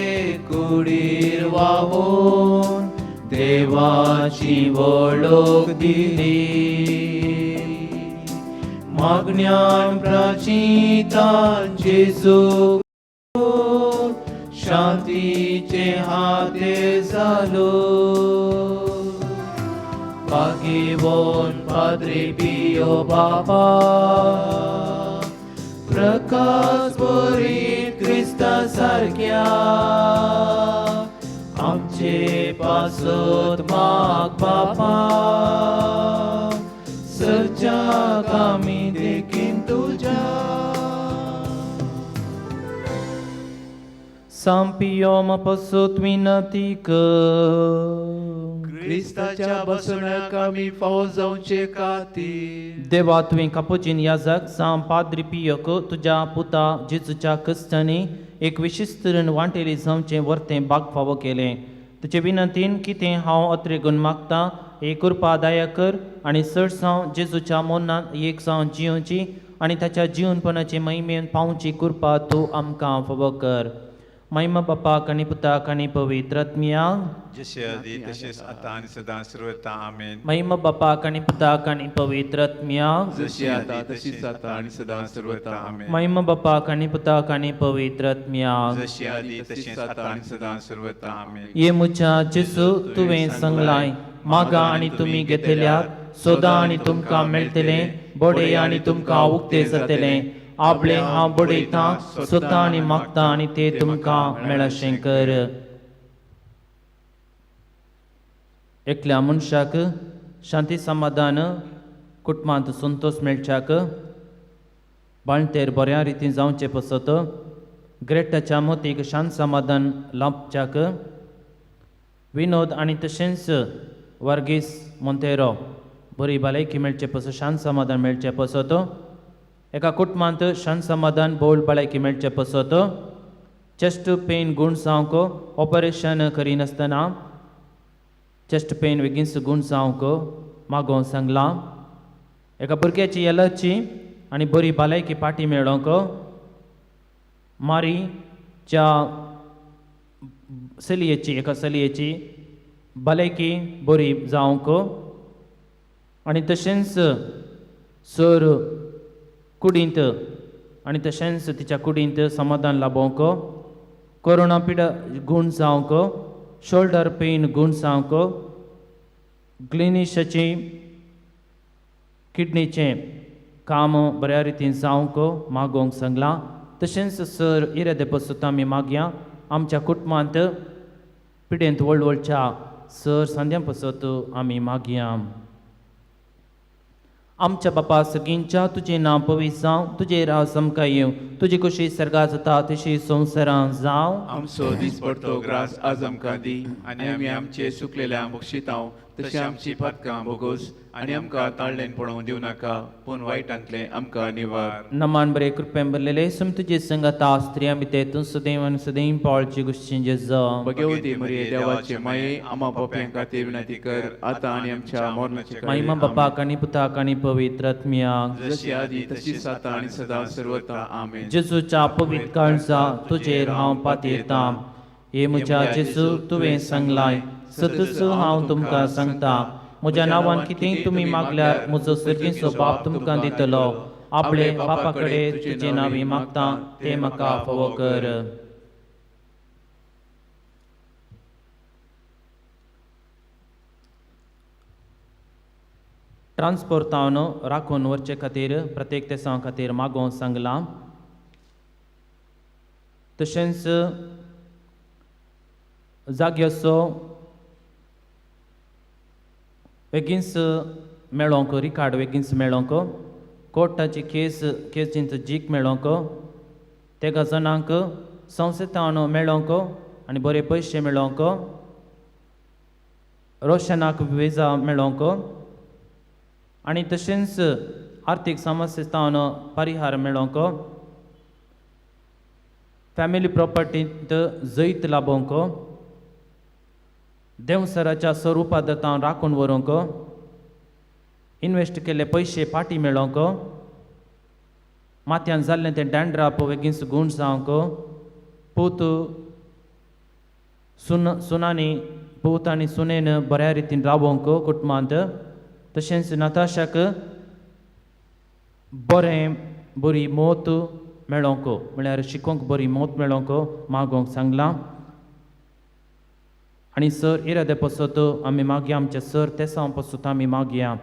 कुडीर वाहून देवाची वळख दिली मागण्यान प्राचितान जेजू शांतीचे हाते जालो बागेवोन पाद्रे पियो बापा प्रकाश बरीत क्रिस्ता सारक्या आमचे पासत माग बापा सच्चा कामी देखीन तुझ्या सांपियोम पसत विनती कर क्रिस्ताच्या बसण्याक आमी फावो जावचे खातीर देवा तुवें कापुचीन याजक सां पाद्री पियक तुज्या पुता जेजूच्या कश्टांनी एक विशिश्ट तरेन वांटेली जावचें वर्तें बाग फावो केलें तुजे विनंतीन कितें हांव अत्रेगून मागतां एक कृपा दया कर आनी चड साव जेजूच्या मोनान एक साव जियोवची आनी ताच्या जिवनपणाचे महिमेन पावची कृपा तूं आमकां फावो कर महिमा बापाक आनी पुताक आनी पवित्र आत्म्याक जसे आधी तसेच आता आणि सदा सर्वता आमेन. महिमा बापाक आनी पुताक आनी पवित्र आत्म्याक जशी आता तशीच आता आणि सदा सर्वता आमेन. महिमा बापाक आनी पुताक आनी पवित्र आत्म्याक जशी आधी तशीच आता आणि सदा सर्वता आमेन. ये मुच्या जेसू तुवें सांगलाय मागा आनी तुमी घेतल्यात सोदा आनी तुमकां मेळटले बडे आनी तुमकां उक्ते जातले आपले हांव बडयता सोदता आनी मागता आनी ते तुमकां मेळशें कर. एकल्या मनशाक शांती समाधान कुटुंबांत संतोष मेळच्याक बाळंतेर बऱ्या रितीन जावचें पसत ग्रेटाच्या मोतीक शांत समाधान लाभच्याक विनोद आनी तशेंच वर्गीस मोंतेरो बरी भलायकी मेळचे पसत शांत समाधान मेळचें पसत एका कुटुंबांत शांत समाधान बोल भलायकी मेळचें पसत चेस्ट पेन गूण जावंक ऑपरेशन करिनासतना चेस्ट पेन बेगीनच गूण जावंक मागोवंक सांगलां. एका भुरग्याची एलर्जी आनी बरी भलायकी पाटी मेळोवंक मारीच्या एका चलयेची भलायकी बरी जावंक आनी तशेंच सर कुडींत आनी तशेंच तिच्या कुडींत समाधान लाभोवंक कोरोना पिडा गूण जावंक शोल्डर पेन गूण जावंक ग्लिनिशाची किडनीचें काम बऱ्या रितीन जावंक मागोवंक सांगलां. तशेंच सर इरेदे पसत आमी मागया आमच्या कुटुंबांत पिडेंत व्हडच्या सर सांद्यां पसत आमी मागया. आमच्या बापा सगळींच्या तुजें नांव पवित्र जावं तुजें राव समका येवं तुजी कुशी सर्गा जाता तशी संवसारांत जावं. आमचो दीस पडतो ग्रास आज आमकां दी आनी आमी आमचे सुकलेल्या बक्षितांव तशी आमची पदकां बोगोस आनी आमकां ताळ्ळेन पडोवंक दिवं नाका पूण वायटांतले आमकां निवार. नमान बरे कृपेन भरलेले सम तुजे संगता स्त्रियां भितर तूं सदैव आनी सदैव पावळची गुश्चें जेजो. भगवती मरिये देवाचे माये आमा बापां खातीर विनंती कर आतां आनी आमच्या मरणाचे महिमा बापाक आनी पुताक आनी पवित्र आत्म्याक जशी आदी तशीच आता आणि सदा सर्वता आमेन. जेजूच्या पवित्र काळजा तुजेर हांव पातयेतां. हे म्हज्या जेजू तुवें सांगलाय सतूच हांव तुमकां सांगता म्हज्या नांवान कितेंय तुमी मागल्यार म्हजो सर्गीचो बाप तुमकां दितलो. आपले बापा कडेन तुजे नांवी मागता ते म्हाका फावो कर. ट्रान्सपोर्टावन राखून व्हरचे खातीर प्रत्येक तेसां खातीर मागोवंक सांगलां. तशेंच जाग्याचो बेगीनच मेळोवंक रिकार्ड बेगीनच मेळोवंक कोर्टाची केसींत जीक मेळोवंक तेगा जाणांक संस्थान मेळोवंक आनी बरे पयशे मेळोवंक रोशनाक विजा मेळोवंक आनी तशेंच आर्थीक समस्येंत परिहार मेळोवंक फॅमिली प्रॉपर्टींत जैत लाभोवंक देवसराच्या स्वरुपांत राखून व्हरूंक इन्वेस्ट केल्ले पयशे फाटी मेळोवंक माथ्यान जाल्लें तें डॅन्ड्राप बेगीनच गूण जावंक पूत सुनांनी पूत आनी सुनेन बऱ्या रितीन रावोवंक कुटुंबांत. तशेंच नाताशाक बरी मोत मेळोवंक म्हळ्यार शिकोवंक बरी मोत मेळोवंक मागोवंक सांगलां. आनी सर इरादे पसत आमी मागया आमचे सर तेसां पसत आमी मागया.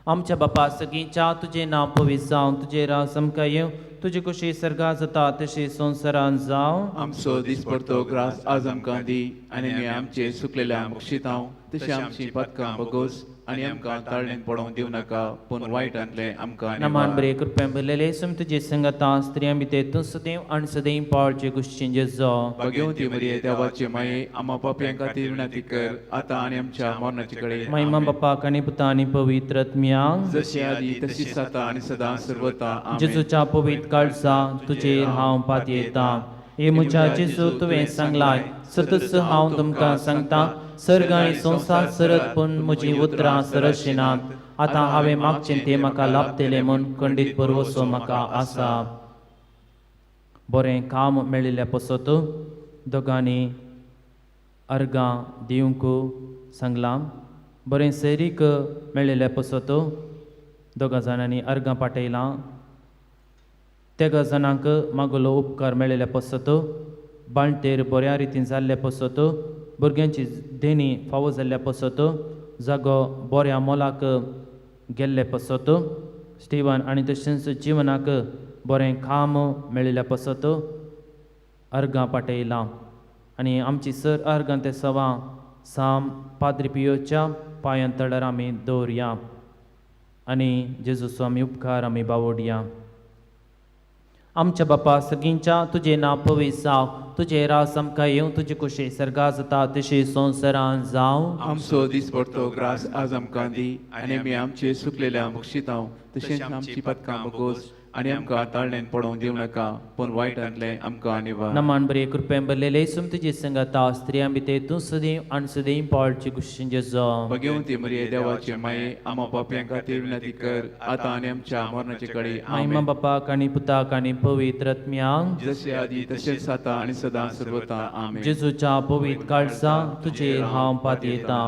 आमच्या बापा सगळींच्या तुजें नांव पवित्र जावं तुजें राव समका येवं तुजी कुशी सर्गा जाता तशी संवसारांत जावं. आमचो दीस पडतो ग्रास आज आमकां दी आनी आमी आमचे सुकलेल्या बक्षितांव तशी आमची पदकां बोगोस आनी आमकां ताळ्ळेन पडोवंक दिवं नाका पूण वायटांतले आमकां नमान बरे कृपेन भरलेले सम तुजे संगता स्त्रियां भितर तूं सदैव आनी सदैव पावळचे गुश्चें जेजो. भगवती मरिये देवाचे माये आमा पाप्यां खातीर विनंती कर आतां आनी आमच्या मरणाचे कडेन महिमा बापाक आनी पुता आनी पवित्र आत्म्याक जशी आदी तशीच आता आणि सदा सर्वता आमेन. जेजूच्या पवित्र काळजा तुजेर हांव पातयेतां. हे म्हज्या जेजू तुवें सांगलाय सतत हांव तुमकां सांगता सर्ग आनी संवसार सरत पूण म्हजी उतरां सरशिनात. आतां हांवें मागचें तें म्हाका लाभतलें म्हूण खंडीत भरवोसो म्हाका आसा. बरें काम मेळिल्ल्या पसत दोगांनी अर्गां दिवंक सांगलां. बरें सैरीक मेळिल्ल्या पसत दोगां जाणांनी अर्गां पाठयलां. तेगा जाणांक मागलो उपकार मेळिल्ल्या पसत बाळटेर बऱ्या रितीन जाल्ल्या पसत भुरग्यांची देणी फावो जाल्ल्या पसत जागो बऱ्या मोलाक गेल्ले पसत स्टिवन आनी तशेंच जिवनाक बरें काम मेळिल्ल्या पसत अर्गां पाठयलां. आनी आमची सर अर्गां ते सवां साम पाद्री पियोच्या पांयां तळार आमी दवरया आनी जेजूचो आमी उपकार आमी बावोडया. आमच्या बापा सगळींच्या तुजें नांव पवित्र जावं, तुजें रास आमकां येवं, तुजी कुशी सर्गा जाता तशी संवसारांत जावं. आमचो दिसपडटो ग्रास आज आमकां दी आनी आमी आमचे सुकलेल्या मुक्षितांव तशेंच आमची पदकां मोगोस आनी आमकां ताळणेन पडोवंक दिवं नाका पूण वायटांतले आमकां निवार. नमान बरे कृपेन भरलेले सुम तुजी संगता स्त्रियां भितर तूं सदैव आनी सदैव पाळची कुशीन जेजो. भगवंती मरिये देवाचे माये आमा पापयां खातीर विनंती कर आतां आनी आमच्या मरणाचे कडेन महिमा आमेन. बापाक आनी पुताक आनी पवित्र आत्म्यांक जशे आदी तशेंच जाता आनी सदां सर्वता आमेन. जेजूच्या पवित्र काळजा तुजेर हांव पातयेता.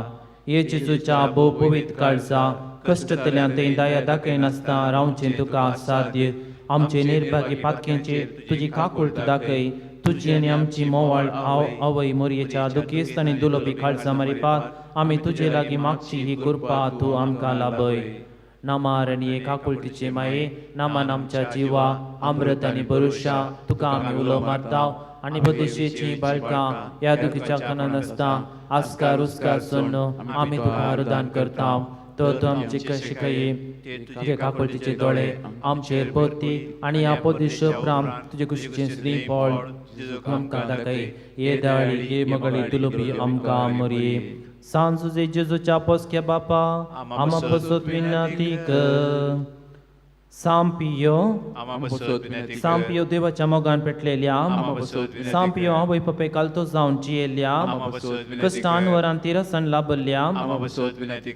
ये जेजूच्या भोव पवित्र काळजा कश्टतल्यान तें दया दाखय नासता रावचें तुका साध्य. आमचे निर्भागी पातक्यांचेर तुजी काकुळट दाखय. तुजी आनी आमची मोवाळ आवय मोरयेच्या दुखेस्त आनी दुलोबी काळजा मारिपाक आमी तुजे लागीं मागची ही कृपा तूं आमकां लाभय. नामार आनी काकुळटीचे माये नामान आमच्या जिवा अमृत आनी भरुशा तुका आमी उलो मारता आनी बदुशेची बाळकां ह्या दुखीच्या कानान आसता आस्कार उस्कार सोन्नो आमी तुका आरदान करता. तो तूं आमचे शिकये तुजे काकुळटीचे दोळे आमचेर पोती आनी ह्या पोतीश उपरांत तुजे कुशीचें स्त्री पोळ आमकां दाखय. ये दाळी ये मगळी तुलोबी आमकां मोरये. सांजुजे जेजूच्या पोसक्या बापा आमा पसत विनंती कर. सांपियो सांपियो देवाच्या मोगान पेटलेल्या सांपियो आवय पपे कालतो जावन जियेल्या कश्टान वरान तिरसन लाभल्या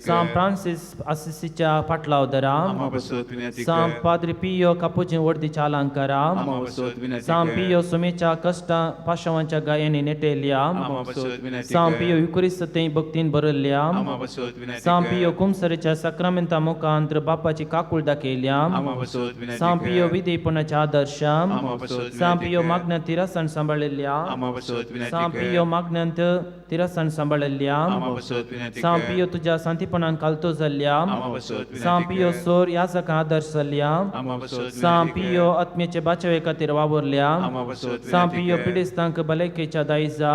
सां फ्रांसीस आसिसीच्या फाटलावदरा सां पाद्री पियो कापुची वर्दीच्या अलंकारा सां पियो सुमेच्या कष्टा पाशवांच्या गायांनी नेटेल्या सां पियो युक्रिस्त भक्तीन बरयल्या सां पियो कुमसरेच्या सक्रामेंता मुखांतर बापाची काकूळ दाखयल्या सांपियो विधेयपणाच्या आदर्शां सांपियो मागण्यांत तिरासन सांबाळिल्ल्या सांपियो मागण्यांत तिरासन सांबाळिल्ल्या सांपियो तुज्या शांतीपणान कालतो जाल्ल्या सांपियो सोर ह्या सकाळ आदर्श जाल्ल्या सांपियो आत्म्याचे बाचवे खातीर वावरल्या सांपियो पिडेस्तांक भलायकेच्या दायजा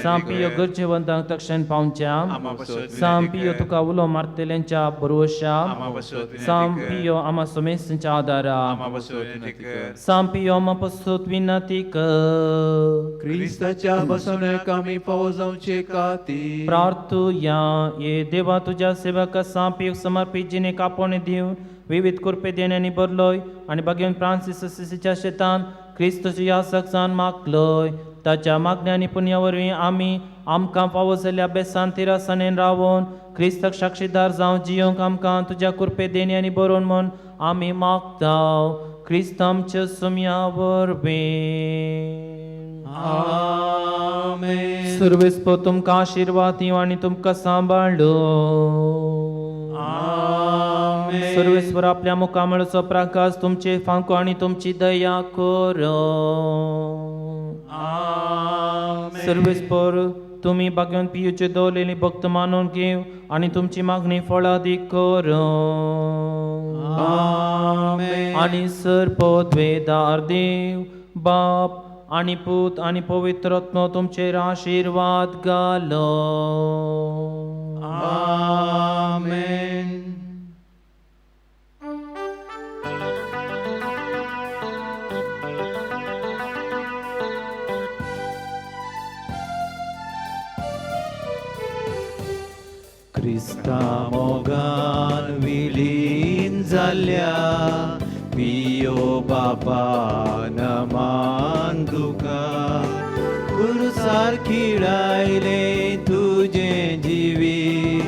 सांपियो गरजेवंतांक तक्षण पावच्या सांपियो तुका उलो मारतल्यांच्या भरवशा सांपियो आमा समेस्तांच्या आदारा सांपियो आमा पसत विनंती कर. क्रिस्ताच्या बसवण्याक आमी फावो जावचे खातीर प्रार्थुया. ये देवा तुझ्या सेवक सांपियोक समर्पित जिने कापोणे दिवन विविध कृपे देण्यानी भरलोय आणि भगवान फ्रांसीस असिसीच्या शेतान क्रिस्तच्या सक्सान मागलोय. ताच्या मागण्यांनी पुण्या आमी आमकां फावो जाल्ल्या बेसान तिरासनेन रावून क्रिस्तक साक्षीदार जावं जियोंक आमकां तुज्या कृपे देण्यानी बरोवन म्हूण आमी मागताव. क्रिस्त आमच्या सुम्या वरवीं. आमेन. सर्वेस्पो तुमकां आशिर्वाद दिवं आनी तुमकां सांबाळो. आमेन. सर्वेस्वर आपल्या मुखामळचो प्रकाश तुमचे फांको आनी तुमची दया करो. आमेन. सर्वेस्पर तुम्ही भगवान पियूचे दवरलेली भक्त मानून घेव आणि तुमची मागणी फळादी करो. आमेन. आणि सरपद वेदार देव बाप आणि पूत आणि पवित्र आत्मा तुमचेर आशीर्वाद घालो. आमेन. क्रिस्ता मोगान विलीन जाल्ल्या पियो बापा नमान तुका कुरुसार खिळायले तुझे जिवी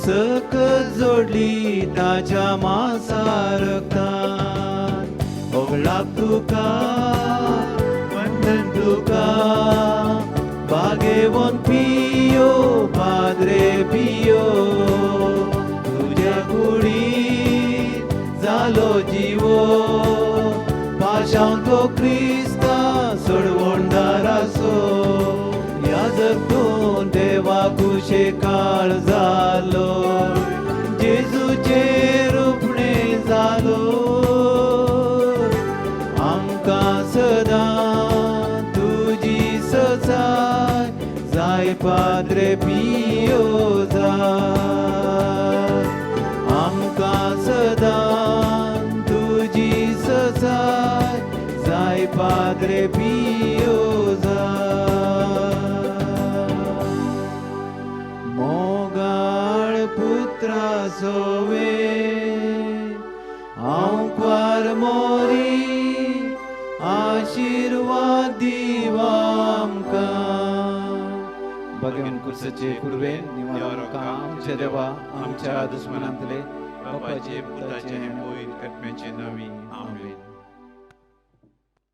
सकत जोडली घोडी ताच्या मांसारक्तान होगलाक तुका वंदन तुका बागेवन पियो पाद्रे पियो तुझ्या कुडीत जालो जिवो पाशांव तो क्रिस्ता सोडवणदार आसो याजक तूं देवा कुशे काळ जालो जेजूचे रुपणे जालो आमकां सदां तुजी सजाय जाय पाद्रे पियो जाय आमकां सदां तुजी सजाय जाय पाद्रे पियो मोगाळ पुत्रा सोवे हांव क्वार मोरी आशीर्वाद दिवा आमकां भगवान कुर्साचे कुरवेन निवारका आमच्या देवा आमच्या दुस्मनांतले बापाचे पुताचे हे मोहीत करप्याचे नवी आमेन.